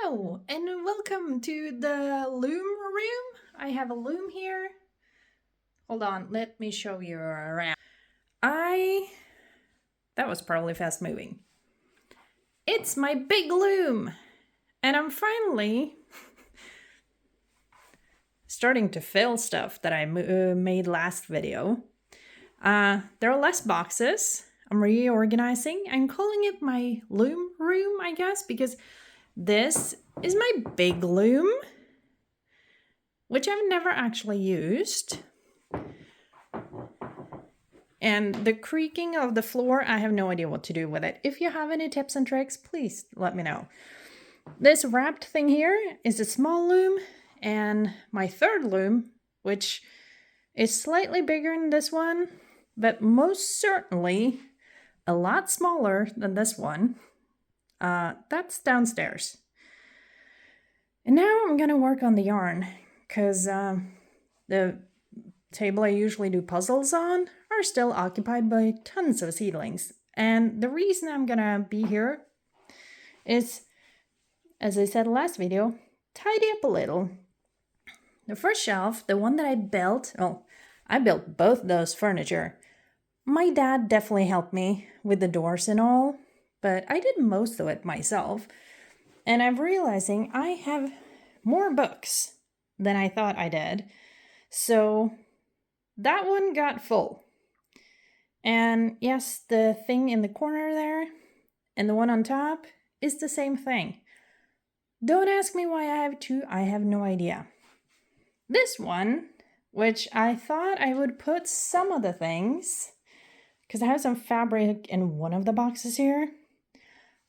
Hello and welcome to the loom room. I have a loom here. Hold on, let me show you around. That was probably fast moving. It's my big loom and I'm finally starting to fill stuff that I made last video. There are less boxes. I'm reorganizing. I'm calling it my loom room, I guess, because this is my big loom, which I've never actually used. And the creaking of the floor, I have no idea what to do with it. If you have any tips and tricks, please let me know. This wrapped thing here is a small loom, and my third loom, which is slightly bigger than this one, but most certainly a lot smaller than this one. That's downstairs. And now I'm gonna work on the yarn because the table I usually do puzzles on are still occupied by tons of seedlings. And the reason I'm gonna be here is, as I said last video, tidy up a little. The first shelf, the one that I built, I built both those furniture. My dad definitely helped me with the doors and all, but I did most of it myself. And I'm realizing I have more books than I thought I did. So that one got full. And yes, the thing in the corner there and the one on top is the same thing. Don't ask me why I have two, I have no idea. This one, which I thought I would put some of the things, because I have some fabric in one of the boxes here,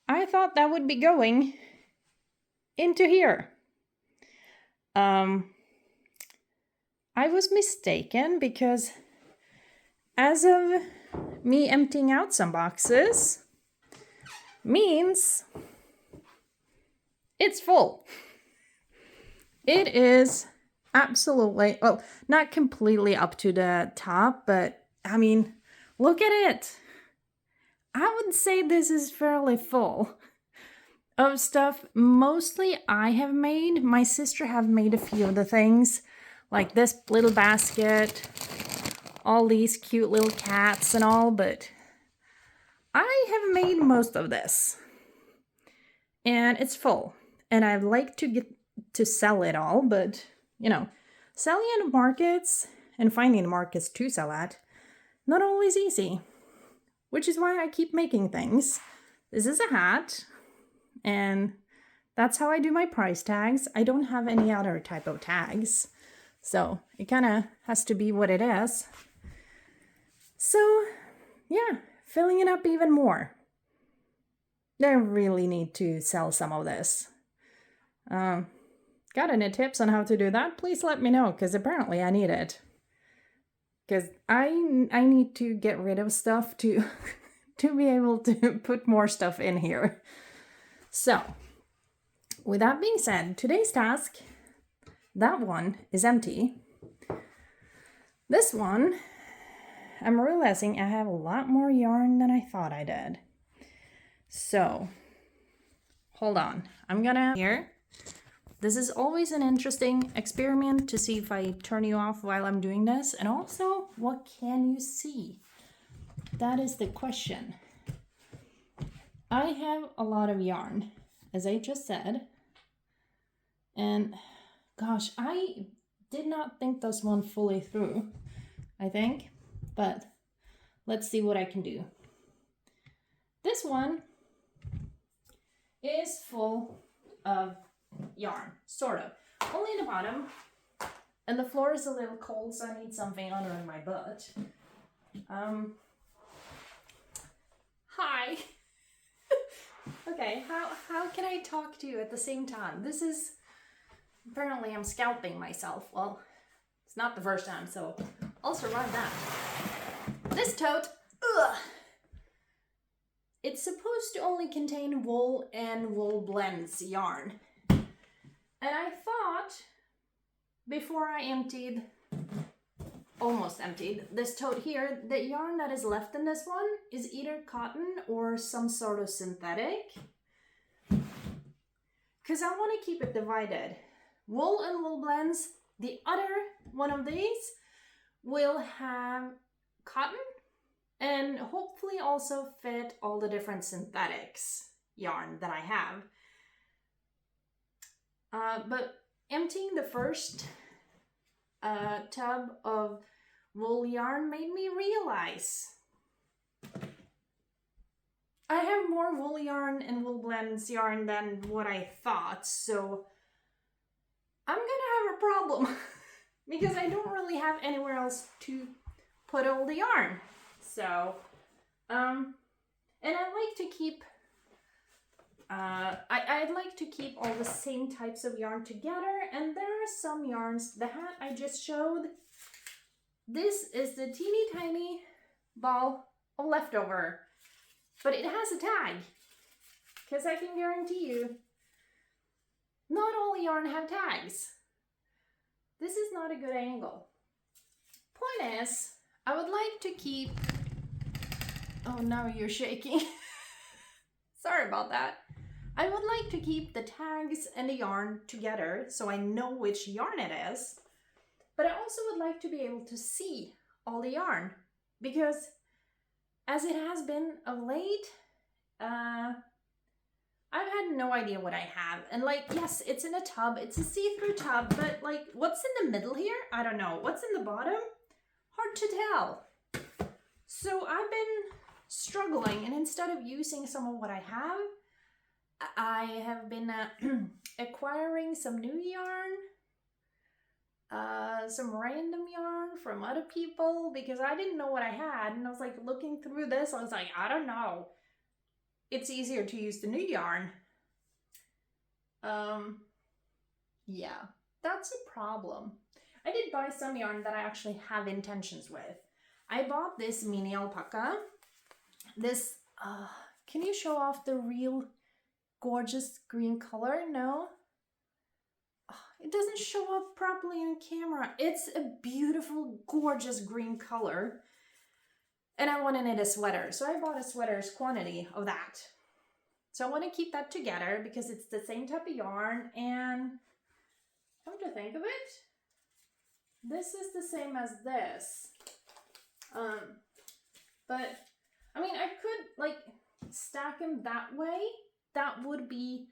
I thought that would be going into here. I was mistaken because as of me emptying out some boxes means it's full. It is absolutely, well, not completely up to the top, but I mean, look at it. I would say this is fairly full of stuff. Mostly I have made. My sister have made a few of the things, like this little basket, all these cute little cats and all, but I have made most of this. And it's full. And I'd like to get to sell it all, but you know, selling at markets and finding markets to sell at, not always easy. Which is why I keep making things. This is a hat, and that's how I do my price tags. I don't have any other type of tags, so it kind of has to be what it is. So yeah, filling it up even more. I really need to sell some of this. Got any tips on how to do that? Please let me know, because apparently I need it. Because I need to get rid of stuff to be able to put more stuff in here. So, with that being said, today's task, that one is empty. This one, I'm realizing I have a lot more yarn than I thought I did. So, hold on. I'm gonna here. This is always an interesting experiment to see if I turn you off while I'm doing this. And also, what can you see? That is the question. I have a lot of yarn, as I just said. And gosh, I did not think this one fully through, I think. But let's see what I can do. This one is full of yarn, sort of. Only the bottom, and the floor is a little cold, so I need something under my butt. Hi. Okay, how can I talk to you at the same time? This is, apparently I'm scalping myself. Well, it's not the first time, so I'll survive that. This tote, it's supposed to only contain wool and wool blends yarn. And I thought, before I almost emptied this tote here, the yarn that is left in this one is either cotton or some sort of synthetic. because I want to keep it divided. Wool and wool blends, the other one of these will have cotton and hopefully also fit all the different synthetics yarn that I have. But emptying the first tub of wool yarn made me realize I have more wool yarn and wool blends yarn than what I thought, so I'm gonna have a problem because I don't really have anywhere else to put all the yarn. So, and I like to keep, I'd like to keep all the same types of yarn together, and there are some yarns. The hat I just showed, this is the teeny tiny ball of leftover, but it has a tag, because I can guarantee you, not all yarn have tags. This is not a good angle. Point is, I would like to keep, oh now you're shaking. Sorry about that. I would like to keep the tags and the yarn together so I know which yarn it is, but I also would like to be able to see all the yarn, because as it has been of late, I've had no idea what I have. And like, yes, it's in a tub, it's a see-through tub, but like what's in the middle here? I don't know. What's in the bottom? Hard to tell. So I've been struggling, and instead of using some of what I have been acquiring some new yarn, some random yarn from other people, because I didn't know what I had, and I was like looking through this, I was like, I don't know. It's easier to use the new yarn. Yeah, that's a problem. I did buy some yarn that I actually have intentions with. I bought this mini alpaca. This, can you show off the real gorgeous green color? No? It doesn't show up properly on camera. It's a beautiful, gorgeous green color. And I wanted it a sweater. So I bought a sweater's quantity of that. So I want to keep that together because it's the same type of yarn. And come to think of it, this is the same as this. But I mean, I could like stack them that way. That would be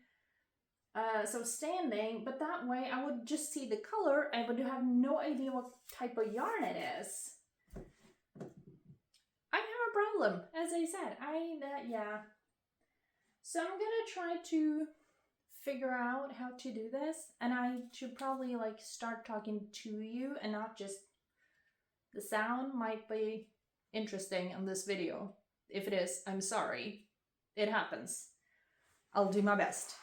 so standing, but that way I would just see the color. I would have no idea what type of yarn it is. I have a problem, as I said. Yeah. So I'm gonna try to figure out how to do this, and I should probably like start talking to you and not just the sound might be interesting in this video. If it is, I'm sorry. It happens. I'll do my best.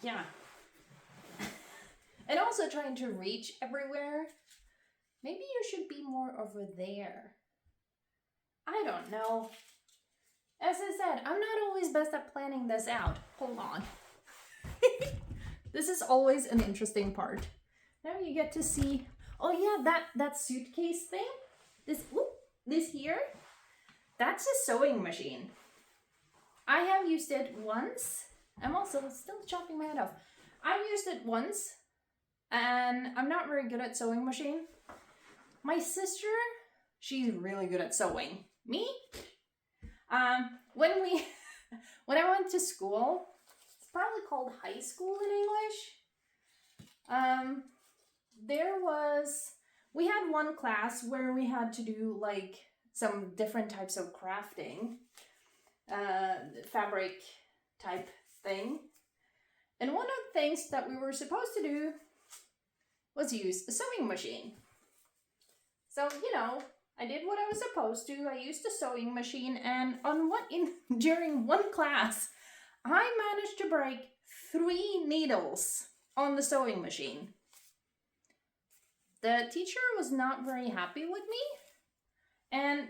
Yeah. And also trying to reach everywhere. Maybe you should be more over there. I don't know. As I said, I'm not always best at planning this out. Hold on. This is always an interesting part. Now you get to see, oh yeah, that suitcase thing. This here, that's a sewing machine. I have used it once. I'm also still chopping my head off. I've used it once, and I'm not very good at sewing machine. My sister, she's really good at sewing. Me? When I went to school, it's probably called high school in English. We had one class where we had to do like some different types of crafting, fabric type thing. And one of the things that we were supposed to do was use a sewing machine. So, you know, I did what I was supposed to. I used a sewing machine, and during one class, I managed to break 3 needles on the sewing machine. The teacher was not very happy with me, and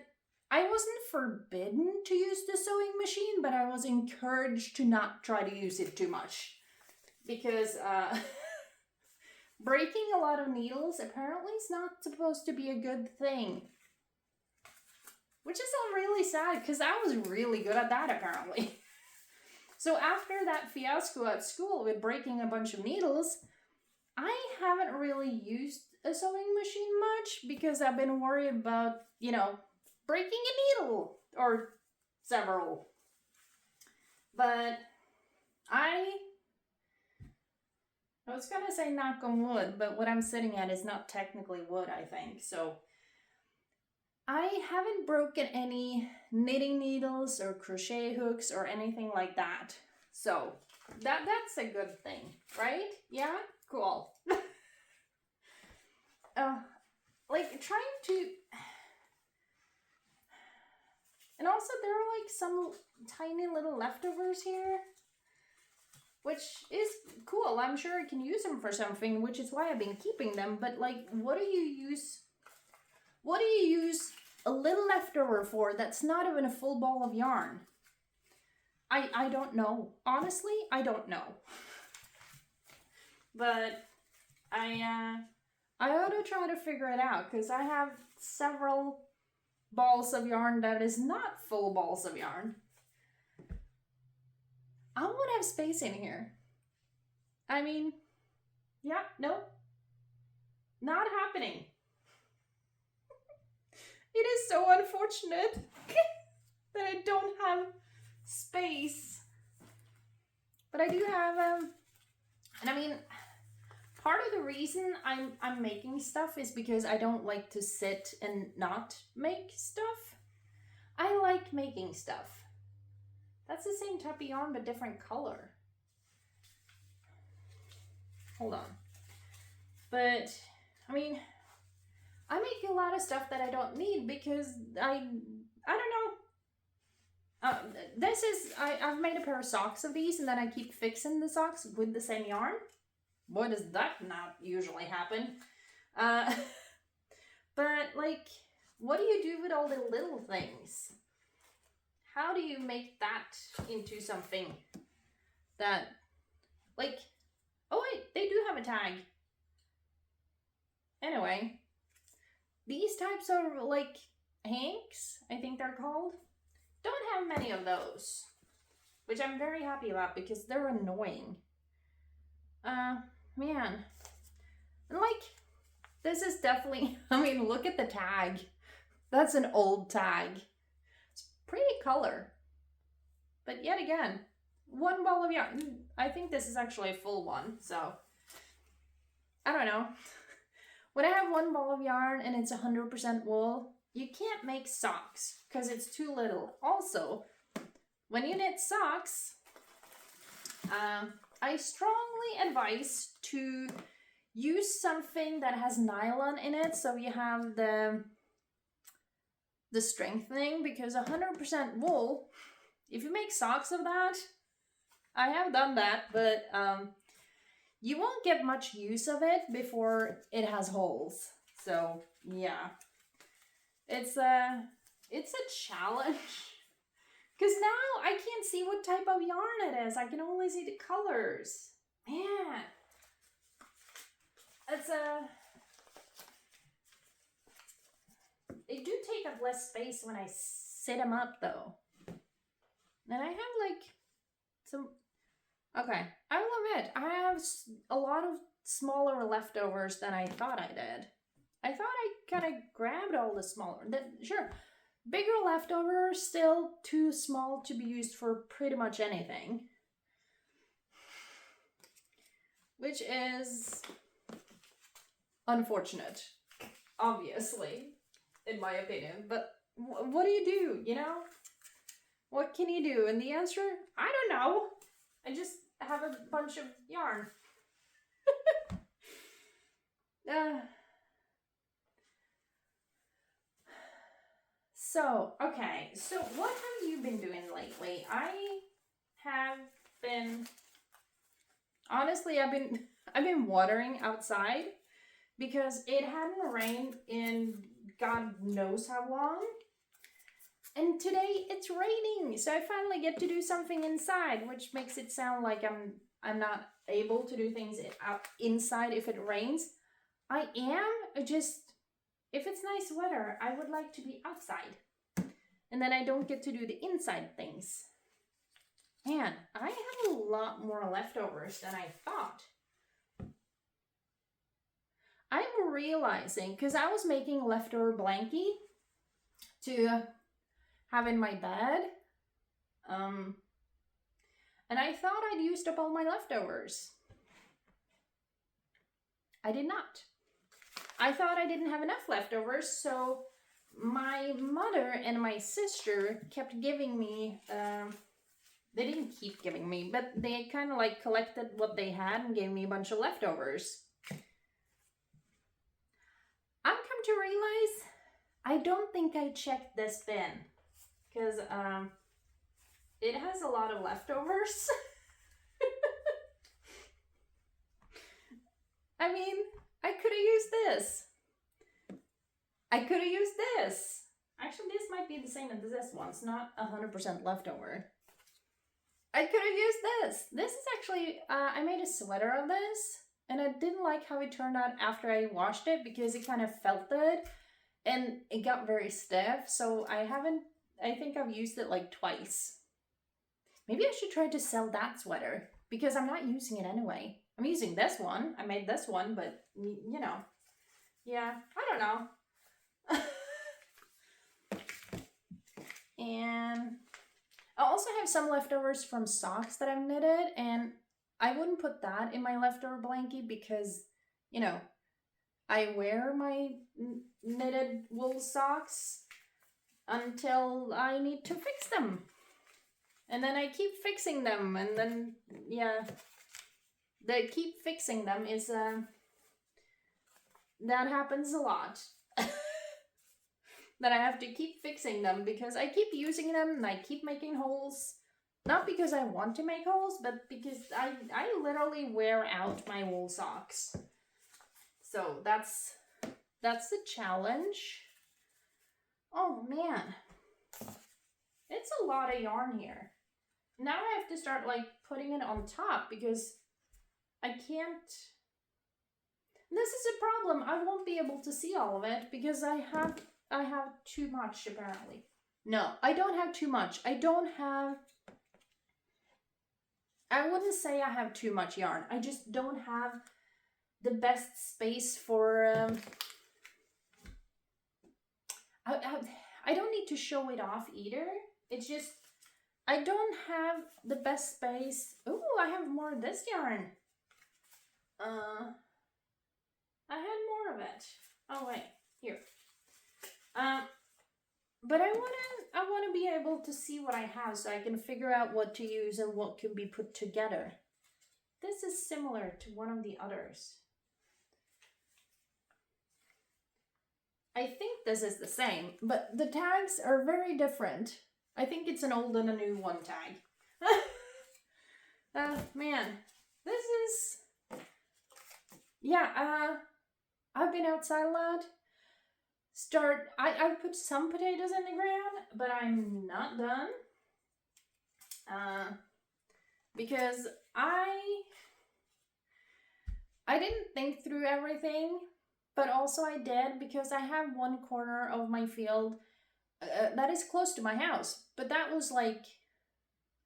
I wasn't forbidden to use the sewing machine, but I was encouraged to not try to use it too much, because breaking a lot of needles apparently is not supposed to be a good thing. Which is really sad, because I was really good at that apparently. So after that fiasco at school with breaking a bunch of needles, I haven't really used a sewing machine much because I've been worried about, breaking a needle or several. But I was gonna say knock on wood, but what I'm sitting at is not technically wood, I think. So I haven't broken any knitting needles or crochet hooks or anything like that. So that's a good thing, right? Yeah? Cool. Like trying to... And also there are like some tiny little leftovers here, which is cool. I'm sure I can use them for something, which is why I've been keeping them. But like, what do you use a little leftover for that's not even a full ball of yarn? I don't know. Honestly, I don't know. But I ought to try to figure it out because I have several balls of yarn that is not full balls of yarn. I won't have space in here. I mean, yeah, nope. Not happening. It is so unfortunate that I don't have space. But I do have, and I mean, part of the reason I'm making stuff is because I don't like to sit and not make stuff. I like making stuff. That's the same type of yarn but different color. Hold on. But, I mean, I make a lot of stuff that I don't need because I don't know. This is, I've made a pair of socks of these and then I keep fixing the socks with the same yarn. Boy, does that not usually happen. But, like, what do you do with all the little things? How do you make that into something that, like, oh wait, they do have a tag. Anyway, these types of, like, hanks, I think they're called, don't have many of those, which I'm very happy about because they're annoying. Man. And, like, this is definitely, I mean, look at the tag. That's an old tag. It's pretty color. But yet again, one ball of yarn. I think this is actually a full one, so I don't know. When I have one ball of yarn and it's 100% wool, you can't make socks because it's too little. Also, when you knit socks, I strongly advise to use something that has nylon in it so you have the strengthening, because 100% wool, if you make socks of that, I have done that, but you won't get much use of it before it has holes. So yeah, it's a challenge because now I can't see what type of yarn it is. I can only see the colors. Man, it's they do take up less space when I sit them up though. And I have like some, okay, I will admit, I have a lot of smaller leftovers than I thought I did. I thought I kind of grabbed all the smaller, sure, bigger leftovers, still too small to be used for pretty much anything. Which is unfortunate, obviously, in my opinion. But what do you do, you know? What can you do? And the answer, I don't know. I just have a bunch of yarn. So, okay. So what have you been doing lately? I have been, honestly, I've been watering outside because it hadn't rained in God knows how long. And today it's raining, so I finally get to do something inside, which makes it sound like I'm not able to do things out inside if it rains. I am, just if it's nice weather, I would like to be outside. And then I don't get to do the inside things. Man, I have a lot more leftovers than I thought. I'm realizing, because I was making a leftover blankie to have in my bed, and I thought I'd used up all my leftovers. I did not. I thought I didn't have enough leftovers, so my mother and my sister kept giving me, they didn't keep giving me, but they kind of like collected what they had and gave me a bunch of leftovers. I've come to realize I don't think I checked this bin, because it has a lot of leftovers. I mean, I could have used this. I could have used this. Actually, this might be the same as this one. It's not 100% leftover. I could have used this. This is actually, I made a sweater of this, and I didn't like how it turned out after I washed it because it kind of felted and it got very stiff. So I think I've used it like twice. Maybe I should try to sell that sweater because I'm not using it anyway. I'm using this one. I made this one, but you know, yeah, I don't know. And I also have some leftovers from socks that I've knitted, and I wouldn't put that in my leftover blankie because, you know, I wear my knitted wool socks until I need to fix them. And then I keep fixing them, and then, yeah, the keep fixing them is, that happens a lot. That I have to keep fixing them because I keep using them and I keep making holes. Not because I want to make holes, but because I literally wear out my wool socks. So that's the challenge. Oh man. It's a lot of yarn here. Now I have to start like putting it on top because I can't. This is a problem. I won't be able to see all of it because I have too much apparently. No, I don't have too much. I wouldn't say I have too much yarn. I just don't have the best space for, I don't need to show it off either. It's just, I don't have the best space. Ooh, I have more of this yarn. I had more of it. Oh wait, here. But I wanna be able to see what I have so I can figure out what to use and what can be put together. This is similar to one of the others. I think this is the same, but the tags are very different. I think it's an old and a new one tag. Man, this is, yeah, I've been outside a lot. I put some potatoes in the ground, but I'm not done. Because I didn't think through everything, but also I did because I have one corner of my field that is close to my house, but that was like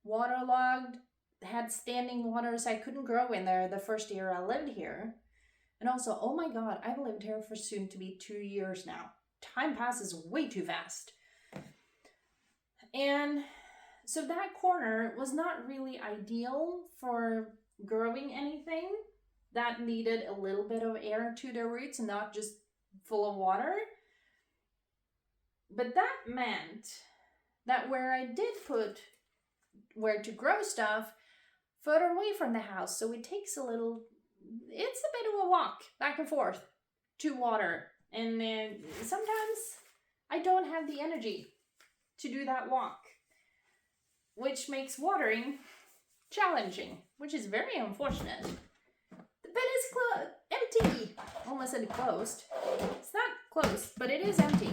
waterlogged, had standing water, so I couldn't grow in there the first year I lived here. And also, oh my god, I've lived here for soon to be 2 years now. Time passes way too fast. And so that corner was not really ideal for growing anything that needed a little bit of air to their roots and not just full of water. But that meant that where I did put where to grow stuff, further away from the house, so it takes a little, it's a bit of a walk back and forth to water. And then sometimes I don't have the energy to do that walk, which makes watering challenging, which is very unfortunate. The bin is empty. Almost said closed. It's not closed, but it is empty.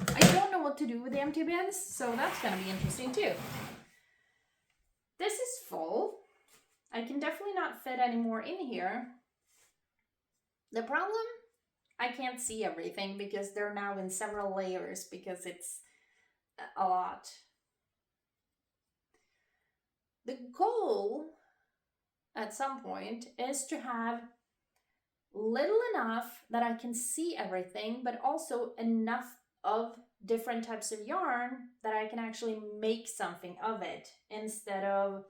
I don't know what to do with the empty bins, so that's going to be interesting too. This is full. I can definitely not fit any more in here. The problem, I can't see everything because they're now in several layers because it's a lot. the goal at some point is to have little enough that I can see everything, but also enough of different types of yarn that I can actually make something of it instead of,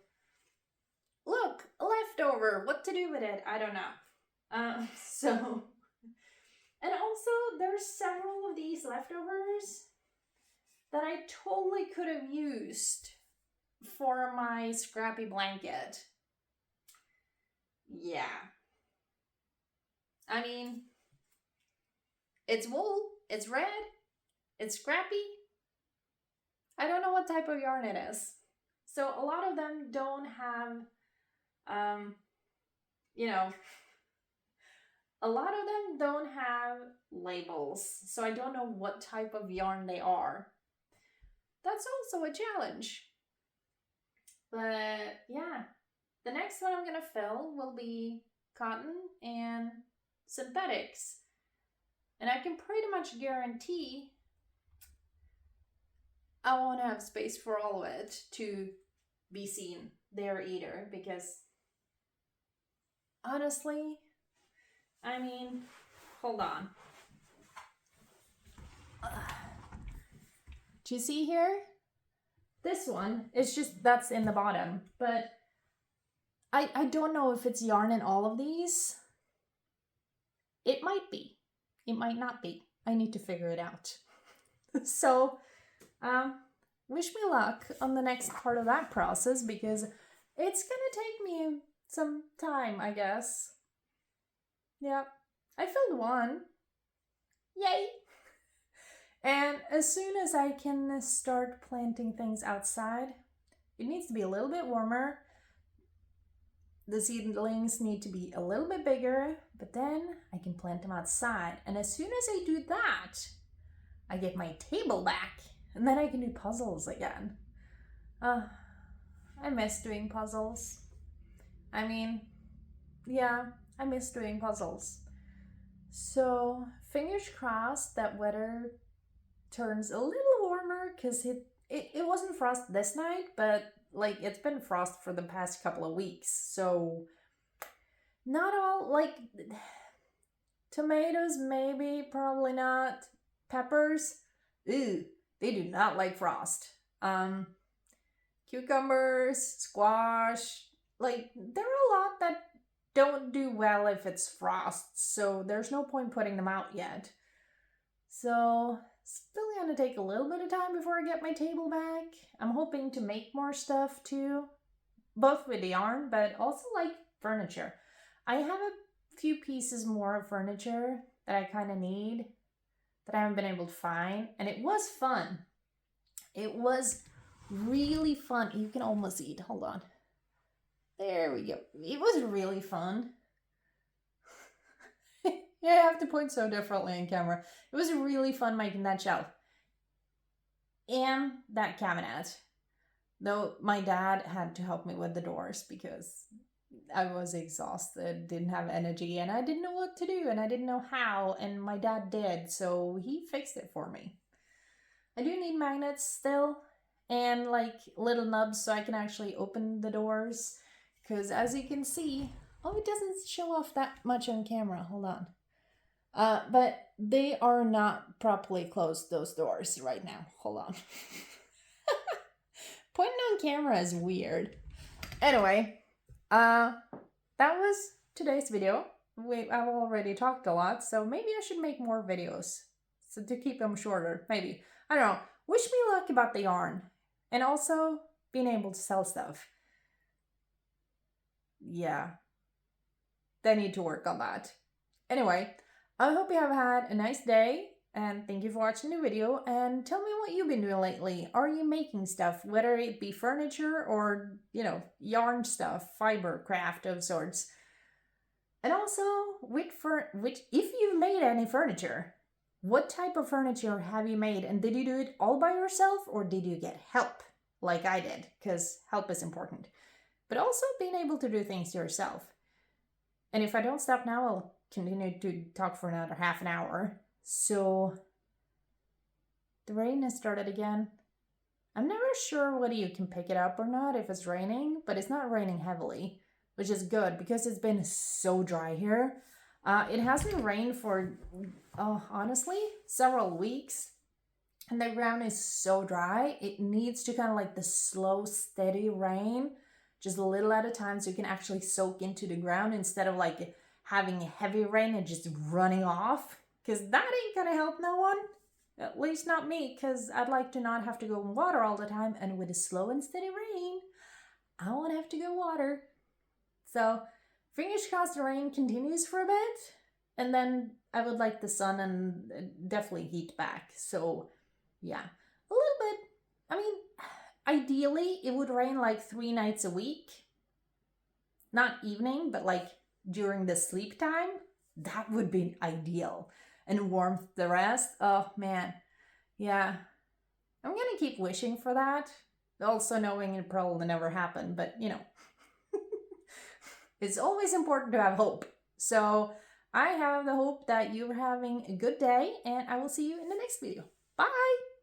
look, a leftover, what to do with it? I don't know. So, and also there's several of these leftovers that I totally could have used for my scrappy blanket. Yeah. I mean, it's wool, it's red, it's scrappy. I don't know what type of yarn it is. So a lot of them don't have, you know, a lot of them don't have labels. So I don't know what type of yarn they are. That's also a challenge. But yeah, the next one I'm going to fill will be cotton and synthetics. And I can pretty much guarantee I won't have space for all of it to be seen there either, because honestly, I mean, hold on. Do you see here? This one, it's just, that's in the bottom, but I don't know if it's yarn in all of these. It might be. It might not be. I need to figure it out. So, wish me luck on the next part of that process, because it's gonna take me some time, I guess. Yeah, I filled one. Yay! And as soon as I can start planting things outside, it needs to be a little bit warmer. The seedlings need to be a little bit bigger, but then I can plant them outside. And as soon as I do that, I get my table back, and then I can do puzzles again. I miss doing puzzles. I mean, yeah, I miss doing puzzles. So fingers crossed that weather turns a little warmer, because it wasn't frost this night, but like it's been frost for the past couple of weeks. So not all, like tomatoes maybe, probably not. Peppers, ew, they do not like frost. Cucumbers, squash, like there are a lot that don't do well if it's frost, so there's no point putting them out yet. So still gonna take a little bit of time before I get my table back. I'm hoping to make more stuff too, both with the yarn, but also like furniture. I have a few pieces more of furniture that I kind of need that I haven't been able to find, and it was fun. It was really fun. You can almost see it. Hold on. There we go. It was really fun. Yeah, I have to point so differently in camera. It was really fun making that shelf and that cabinet. Though my dad had to help me with the doors because I was exhausted, didn't have energy, and I didn't know what to do, and I didn't know how, and my dad did, so he fixed it for me. I do need magnets still, and like little nubs so I can actually open the doors, because as you can see, oh, it doesn't show off that much on camera. Hold on. But they are not properly closed, those doors, right now. Hold on. Pointing on camera is weird. Anyway, that was today's video. I've already talked a lot, so maybe I should make more videos so to keep them shorter. Maybe. I don't know. Wish me luck about the yarn, and also being able to sell stuff. Yeah, they need to work on that. Anyway, I hope you have had a nice day, and thank you for watching the video, and tell me what you've been doing lately. Are you making stuff, whether it be furniture or, yarn stuff, fiber craft of sorts? And also, if you've made any furniture, what type of furniture have you made, and did you do it all by yourself, or did you get help like I did? Because help is important. But also being able to do things yourself. And if I don't stop now, I'll continue to talk for another half an hour. So the rain has started again. I'm never sure whether you can pick it up or not if it's raining, but it's not raining heavily, which is good because it's been so dry here. It hasn't rained for, honestly, several weeks. And the ground is so dry, it needs to kind of like the slow, steady rain, just a little at a time so you can actually soak into the ground instead of like having heavy rain and just running off. Because that ain't gonna help no one. At least not me, because I'd like to not have to go in water all the time. And with a slow and steady rain, I won't have to go water. So fingers crossed the rain continues for a bit. And then I would like the sun and definitely heat back. So yeah, a little bit. I mean, ideally it would rain like 3 nights a week. Not evening, but like during the sleep time. That would be ideal. And warmth the rest. Oh man. Yeah. I'm gonna keep wishing for that. Also knowing it probably never happened, but you know. It's always important to have hope. So I have the hope that you're having a good day, and I will see you in the next video. Bye!